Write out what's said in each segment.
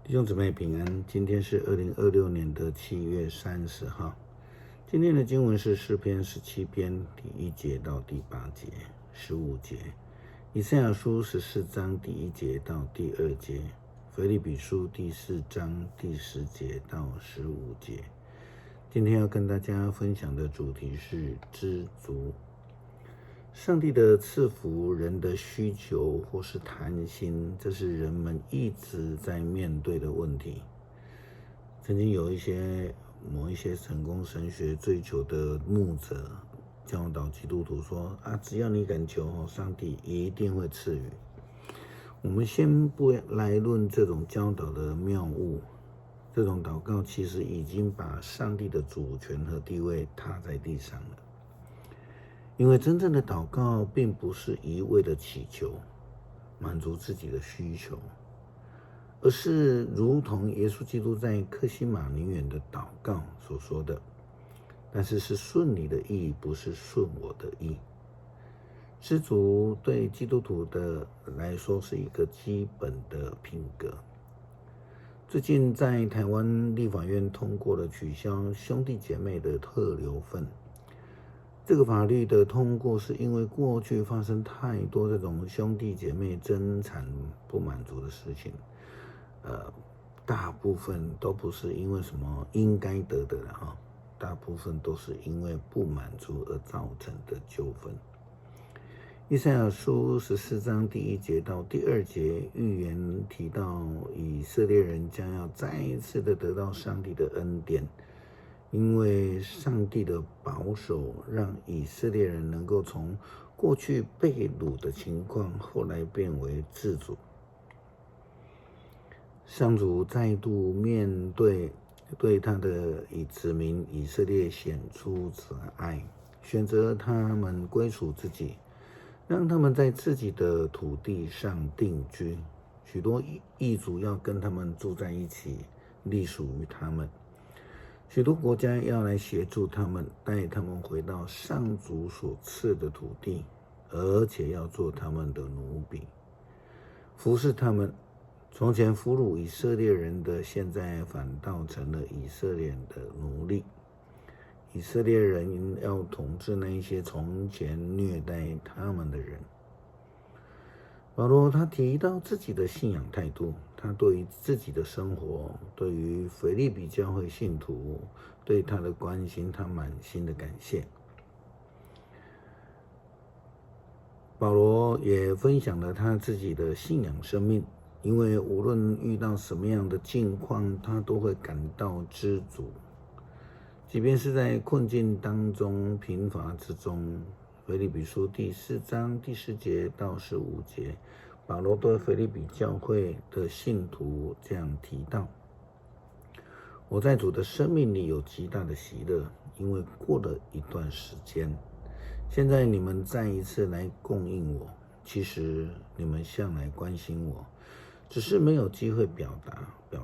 弟兄姊妹平安，今天是2026年的7月30号。今天的经文是诗篇17篇第1节到第8节、15节，以赛亚书14章第1节到第2节，腓立比书第4章第10节到15节。今天要跟大家分享的主题是知足。上帝的赐福，人的需求或是贪心，这是人们一直在面对的问题。曾经有某一些成功神学追求的牧者教导基督徒说只要你敢求，上帝一定会赐予。我们先不来论这种教导的谬误，这种祷告其实已经把上帝的主权和地位踏在地上了。因为真正的祷告并不是一味的祈求满足自己的需求，而是如同耶稣基督在客西马尼园的祷告所说的，但是顺你的意，不是顺我的意。知足对基督徒的来说是一个基本的品格。最近在台湾立法院通过了取消兄弟姐妹的特留份。这个法律的通过是因为过去发生太多这种兄弟姐妹争产不满足的事情，大部分都不是因为什么应该得的了大部分都是因为不满足而造成的纠纷。以赛亚书14章第1节到第2节预言提到，以色列人将要再一次的得到上帝的恩典。因为上帝的保守，让以色列人能够从过去被掳的情况，后来变为自主。上主再度面对他的子民以色列显出慈爱，选择他们归属自己，让他们在自己的土地上定居。许多异族要跟他们住在一起，隶属于他们。许多国家要来协助他们，带他们回到上主所赐的土地，而且要做他们的奴婢，服侍他们。从前俘虏以色列人的，现在反倒成了以色列人的奴隶。以色列人要统治那一些从前虐待他们的人。保罗他提到自己的信仰态度，他对于自己的生活，对于腓立比教会信徒对他的关心，他满心的感谢。保罗也分享了他自己的信仰生命，因为无论遇到什么样的境况，他都会感到知足，即便是在困境当中、贫乏之中。腓立比书第4章第10节到15节，保罗对腓立比教会的信徒这样提到：我在主的生命里有极大的喜乐，因为过了一段时间，现在你们再一次来供应我。其实你们向来关心我，只是没有机会表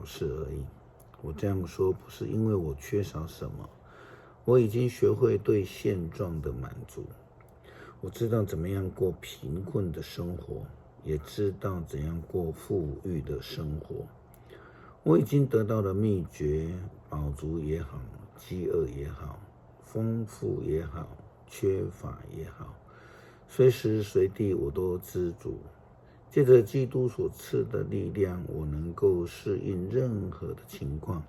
示而已。我这样说不是因为我缺少什么，我已经学会对现状的满足。我知道怎么样过贫困的生活，也知道怎样过富裕的生活。我已经得到了秘诀，饱足也好，饥饿也好，丰富也好，缺乏也好，随时随地我都知足。借着基督所赐的力量，我能够适应任何的情况。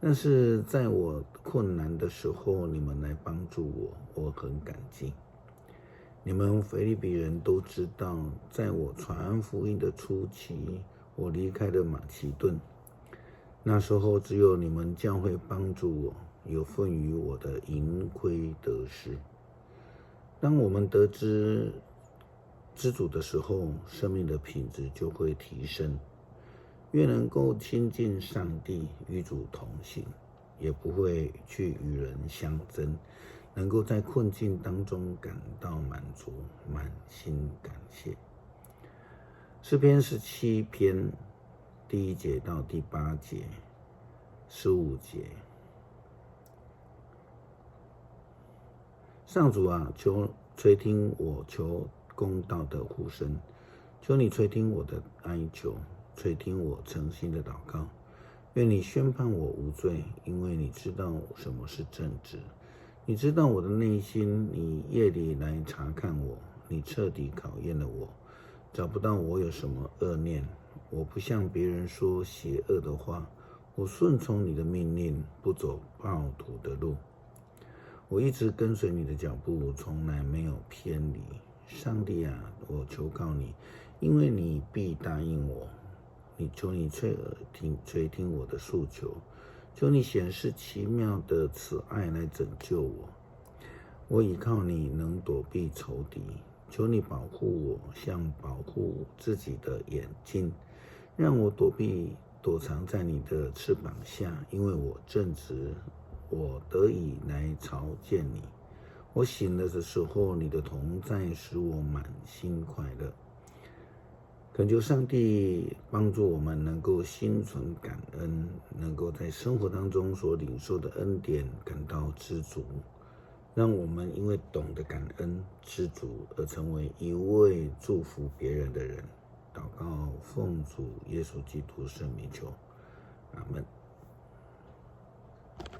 但是在我困难的时候，你们来帮助我，我很感激。你们腓立比人都知道，在我传福音的初期，我离开了马其顿。那时候只有你们教会帮助我，有份于我的盈亏得失。当我们得知知足的时候，生命的品质就会提升，越能够亲近上帝，与主同行，也不会去与人相争，能够在困境当中感到满足，满心感谢。诗篇17篇第1节到第8节、15节。上主啊，求垂听我求公道的呼声，求你垂听我的哀求。垂听我诚心的祷告。愿你宣判我无罪，因为你知道什么是正直。你知道我的内心，你夜里来查看我，你彻底考验了我，找不到我有什么恶念。我不向别人说邪恶的话，我顺从你的命令，不走暴徒的路。我一直跟随你的脚步，从来没有偏离。上帝啊，我求告你，因为你必答应我。求你垂听我的诉求，求你显示奇妙的慈爱来拯救我。我倚靠你，能躲避仇敌。求你保护我，像保护自己的眼睛，让我躲藏在你的翅膀下，因为我正直，我得以来朝见你。我醒了的时候，你的同在使我满心快乐。恳求上帝帮助我们能够心存感恩，能够在生活当中所领受的恩典感到知足，让我们因为懂得感恩知足而成为一位祝福别人的人。祷告奉主耶稣基督圣名求，阿们。